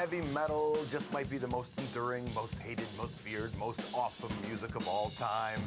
heavy metal just might be the most enduring, most hated, most feared, most awesome music of all time.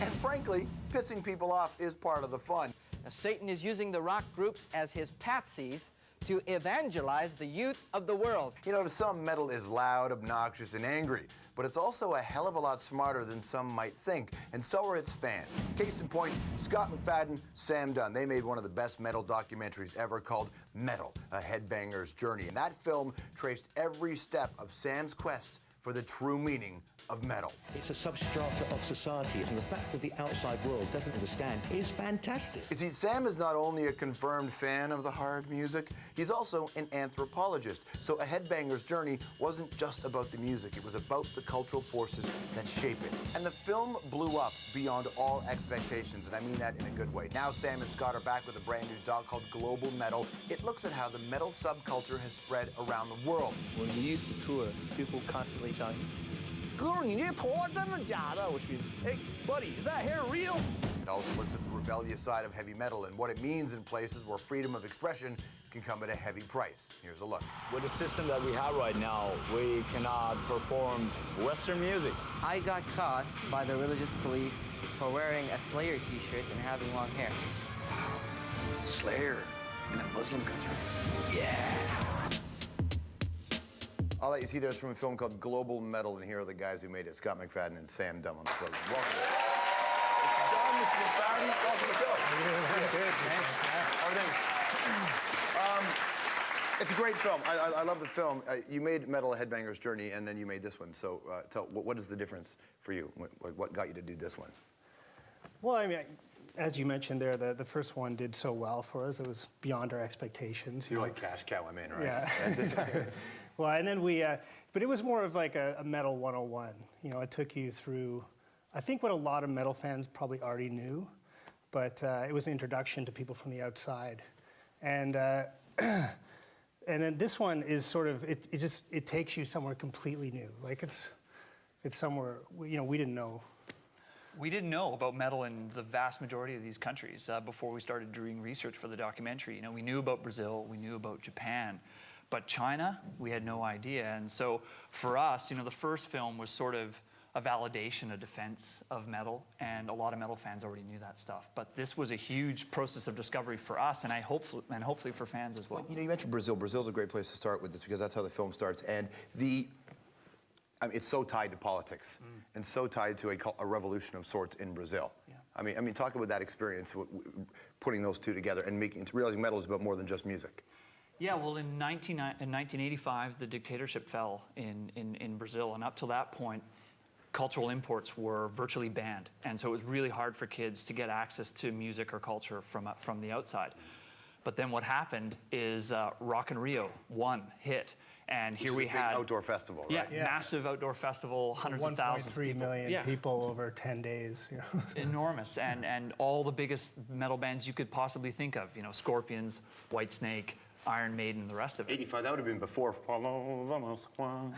And frankly, pissing people off is part of the fun. Now, Satan is using the rock groups as his patsies to evangelize the youth of the world. You know, to some, metal is loud, obnoxious, and angry, but it's also a hell of a lot smarter than some might think, and so are its fans. Case in point, Scot, McFadyen, Sam Dunn. They made one of the best metal documentaries ever called Mettle, a Headbanger's Journey. And that film traced every step of Sam's quest for the true meaning of metal. It's a substrata of society, and the fact that the outside world doesn't understand is fantastic. You see, Sam is not only a confirmed fan of the hard music, he's also an anthropologist. So A Headbanger's Journey wasn't just about the music, it was about the cultural forces that shape it. And the film blew up beyond all expectations, and I mean that in a good way. Now Sam and Scot are back with a brand new doc called Global Mettle. It looks at how the metal subculture has spread around the world. When we used to tour, people constantly shouting, which means, hey, buddy, is that hair real? It also looks at the rebellious side of heavy metal and what it means in places where freedom of expression can come at a heavy price. Here's a look. With the system that we have right now, we cannot perform Western music. I got caught by the religious police for wearing a Slayer t-shirt and having long hair. Slayer in a Muslim country. Yeah. All that you see there is from a film called Global Mettle, and here are the guys who made it, Scot McFadyen and Sam Dunn on the program. Welcome. Mr. McFadyen, welcome to the show. Good, Everything. It's a great film. I love the film. You made Mettle, A Headbanger's Journey, and then you made this one. So what is the difference for you? What got you to do this one? Well, I mean, as you mentioned there, the first one did so well for us. It was beyond our expectations. You're like cash cow, I'm in, right? Yeah. That's it. Well, and then but it was more of like a metal 101. You know, it took you through, I think what a lot of metal fans probably already knew, but it was an introduction to people from the outside. And and then this one is sort of, it takes you somewhere completely new. Like it's somewhere, we didn't know. We didn't know about metal in the vast majority of these countries before we started doing research for the documentary. You know, we knew about Brazil, we knew about Japan, but China, we had no idea. And so for us, the first film was sort of a validation, a defense of metal, and a lot of metal fans already knew that stuff. But this was a huge process of discovery for us, and hopefully for fans as well. You mentioned Brazil. Brazil's a great place to start with this because that's how the film starts. And it's so tied to politics and so tied to a revolution of sorts in Brazil. Yeah. I mean, talk about that experience, putting those two together and realizing metal is about more than just music. Yeah, well, in 1985, the dictatorship fell in Brazil, and up till that point, cultural imports were virtually banned, and so it was really hard for kids to get access to music or culture from the outside. But then what happened is Rock in Rio, one hit. And here we had outdoor festival, right? Yeah, massive outdoor festival, hundreds of thousands. 1.3 million people over 10 days. Enormous, and all the biggest metal bands you could possibly think of. Scorpions, Whitesnake, Iron Maiden, the rest of it. 85, that would have been before Follow the Moskwa,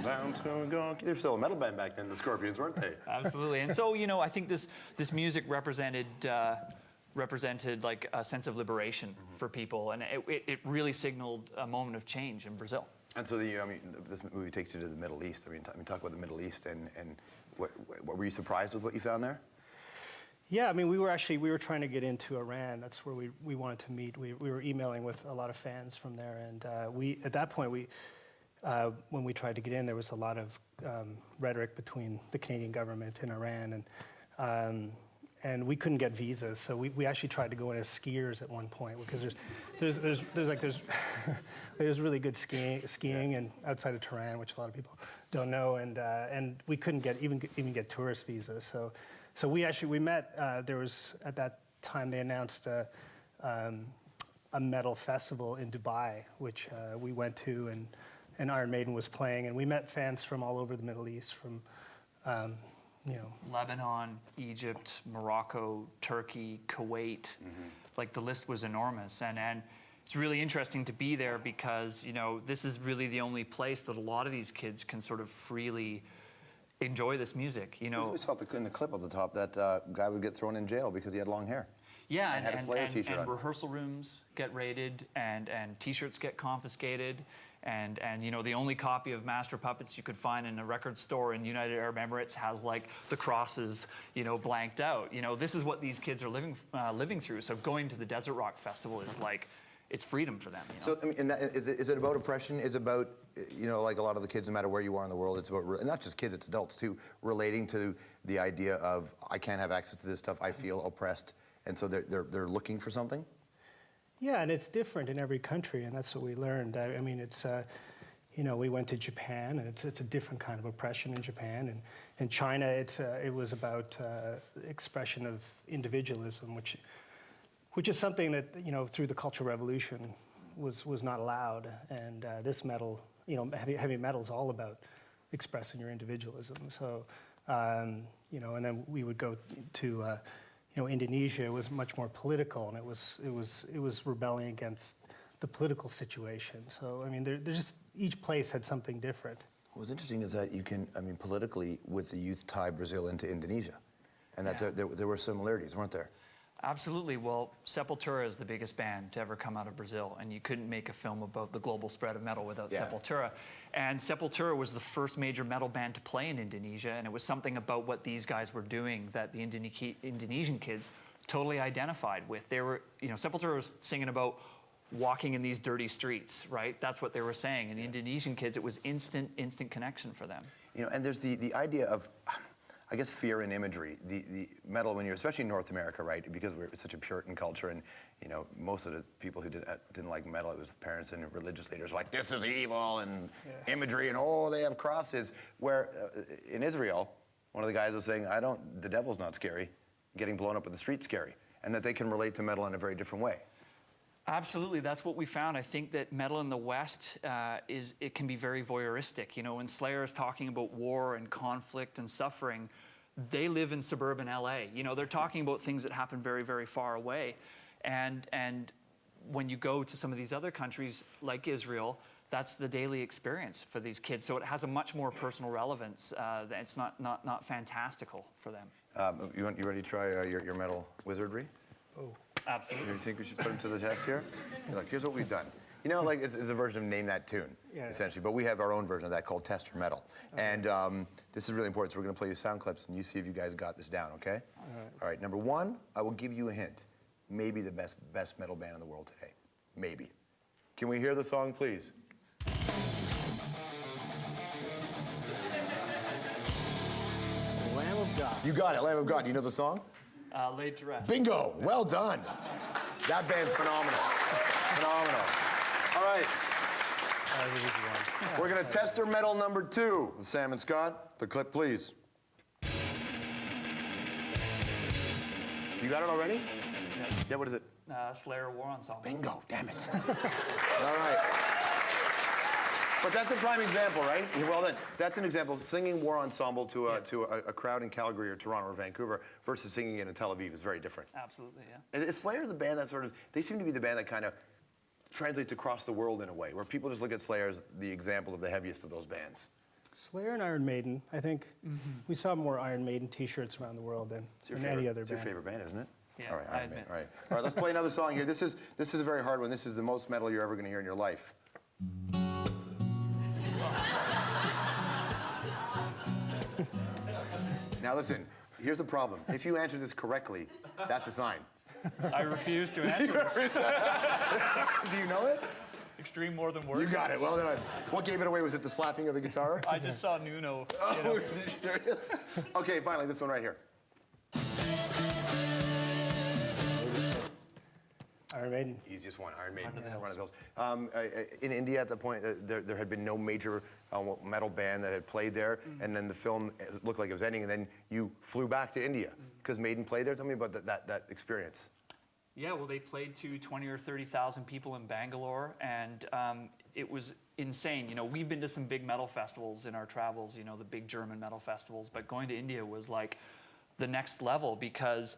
down to go. They were still a metal band back then, the Scorpions, weren't they? Absolutely, and so, I think this music represented like a sense of liberation for people, and it really signaled a moment of change in Brazil. And so, this movie takes you to the Middle East. Talk about the Middle East, and what were you surprised with what you found there? Yeah, we were trying to get into Iran. That's where we wanted to meet. We were emailing with a lot of fans from there, and at that point when we tried to get in, there was a lot of rhetoric between the Canadian government and Iran, and we couldn't get visas, so we actually tried to go in as skiers at one point because there's really good skiing and outside of Tehran, which a lot of people don't know, and we couldn't even get tourist visas. So we met. There was at that time they announced a metal festival in Dubai, which we went to, and Iron Maiden was playing, and we met fans from all over the Middle East, from Lebanon, Egypt, Morocco, Turkey, Kuwait. Like the list was enormous, and it's really interesting to be there because this is really the only place that a lot of these kids can sort of freely enjoy this music. We saw in the clip at the top that guy would get thrown in jail because he had long hair. Yeah, and had a Slayer t-shirt on. And rehearsal rooms get raided, and T-shirts get confiscated, And you know, the only copy of Master Puppets you could find in a record store in United Arab Emirates has like the crosses, you know, blanked out. You know, this is what these kids are living through. So going to the Desert Rock Festival is like, it's freedom for them. You know? So, I mean, and is it about oppression? Is it about, you know, like a lot of the kids, no matter where you are in the world, it's about, not just kids, it's adults too, relating to the idea of, I can't have access to this stuff, I feel oppressed, and so they're looking for something? Yeah, and it's different in every country, and that's what we learned. I mean, it's, you know, we went to Japan, and it's a different kind of oppression in Japan. And in China, it was about expression of individualism, which is something that, you know, through the Cultural Revolution was not allowed. And this metal, you know, heavy metal is all about expressing your individualism. So, you know, and then we would go to, you know, Indonesia was much more political, and it was rebelling against the political situation. So, I mean, there's just, each place had something different. What's interesting is that you can, I mean, politically, with the youth, tie Brazil into Indonesia, and that there were similarities, weren't there? Absolutely. Well, Sepultura is the biggest band to ever come out of Brazil, and you couldn't make a film about the global spread of metal without Sepultura. And Sepultura was the first major metal band to play in Indonesia, and it was something about what these guys were doing that the Indonesian kids totally identified with. They were, you know, Sepultura was singing about walking in these dirty streets, right? That's what they were saying. And the Indonesian kids, it was instant connection for them. You know, and there's the idea of, I guess, fear and imagery. The metal, when you're, especially in North America, right? Because we're such a Puritan culture, and you know, most of the people who didn't like metal, it was parents and religious leaders like, this is evil, and imagery, and oh, they have crosses. Where in Israel, one of the guys was saying, the devil's not scary, getting blown up in the street's scary, and that they can relate to metal in a very different way. Absolutely, that's what we found. I think that metal in the West it can be very voyeuristic. You know, when Slayer is talking about war and conflict and suffering, they live in suburban LA. You know, they're talking about things that happen very, very far away. And when you go to some of these other countries like Israel, that's the daily experience for these kids. So it has a much more personal relevance. It's not fantastical for them. You ready to try your metal wizardry? Oh. Absolutely. You think we should put him to the test here? Look, here's what we've done. You know, like it's a version of Name That Tune, essentially. But we have our own version of that called Test for Metal. Okay. And this is really important. So we're going to play you sound clips, and you see if you guys got this down, okay? All right, number one, I will give you a hint. Maybe the best metal band in the world today. Maybe. Can we hear the song, please? Lamb of God. You got it, Lamb of God. You know the song? Laid to Rest. Bingo! Well done. That band's phenomenal. Phenomenal. All right. We're going to test their metal number 2. Sam and Scott, the clip, please. You got it already? Yeah, what is it? Slayer War Ensemble. Bingo, damn it. All right. But that's a prime example, right? Well done. That's an example of singing War Ensemble to a crowd in Calgary or Toronto or Vancouver versus singing it in Tel Aviv is very different. Absolutely, yeah. Is Slayer the band that sort of, they seem to be the band that kind of translates across the world in a way, where people just look at Slayer as the example of the heaviest of those bands? Slayer and Iron Maiden, I think we saw more Iron Maiden t-shirts around the world than any other band. It's your favorite band, isn't it? Yeah, all right, Iron Maiden. All right, let's play another song here. This is a very hard one. This is the most metal you're ever going to hear in your life. Now listen, here's the problem. If you answer this correctly, that's a sign. I refuse to answer this. Do you know it? Extreme More Than Words. You got it, well done. What gave it away? Was it the slapping of the guitar? I just saw Nuno. Oh, did you? Okay, finally, this one right here. Iron Maiden. Easiest one, Iron Maiden. Run of the Hills. In India at the point, there had been no major metal band that had played there, and then the film looked like it was ending, and then you flew back to India because Maiden played there. Tell me about that experience. Yeah, well, they played to 20 or 30,000 people in Bangalore, and it was insane. You know, we've been to some big metal festivals in our travels, you know, the big German metal festivals, but going to India was like the next level because,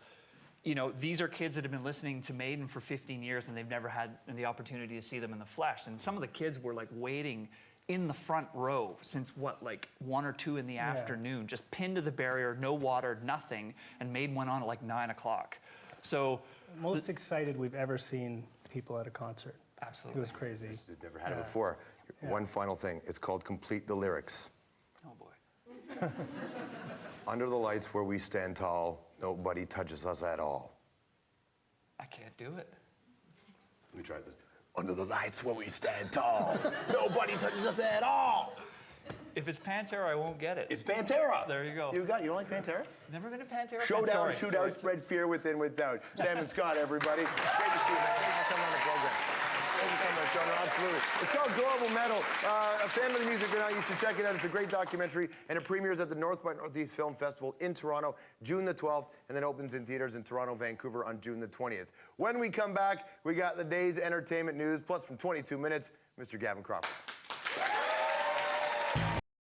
you know, these are kids that have been listening to Maiden for 15 years and they've never had the opportunity to see them in the flesh. And some of the kids were like waiting in the front row since what, like 1 or 2 in the afternoon, just pinned to the barrier, no water, nothing. And Maiden went on at like 9 o'clock. So most excited we've ever seen people at a concert. Absolutely. It was crazy. He's never had it before. One final thing. It's called Complete the Lyrics. Oh, boy. Under the lights where we stand tall, nobody touches us at all. I can't do it. Let me try this. Under the lights where we stand tall, nobody touches us at all. If it's Pantera, I won't get it. It's Pantera. There you go. You got it. You don't like Pantera? Never been a Pantera fan. Showdown, Sorry. shootout, spread fear within, without. Sam and Scott, everybody. Great to see you, man. Thanks for coming on the program. Thank you so much, Sean. Absolutely. It's called Global Metal. A fan of the music or not, you should check it out. It's a great documentary, and it premieres at the North by Northeast Film Festival in Toronto, June the 12th, and then opens in theaters in Toronto, Vancouver on June the 20th. When we come back, we got the day's entertainment news, plus from 22 minutes, Mr. Gavin Crawford.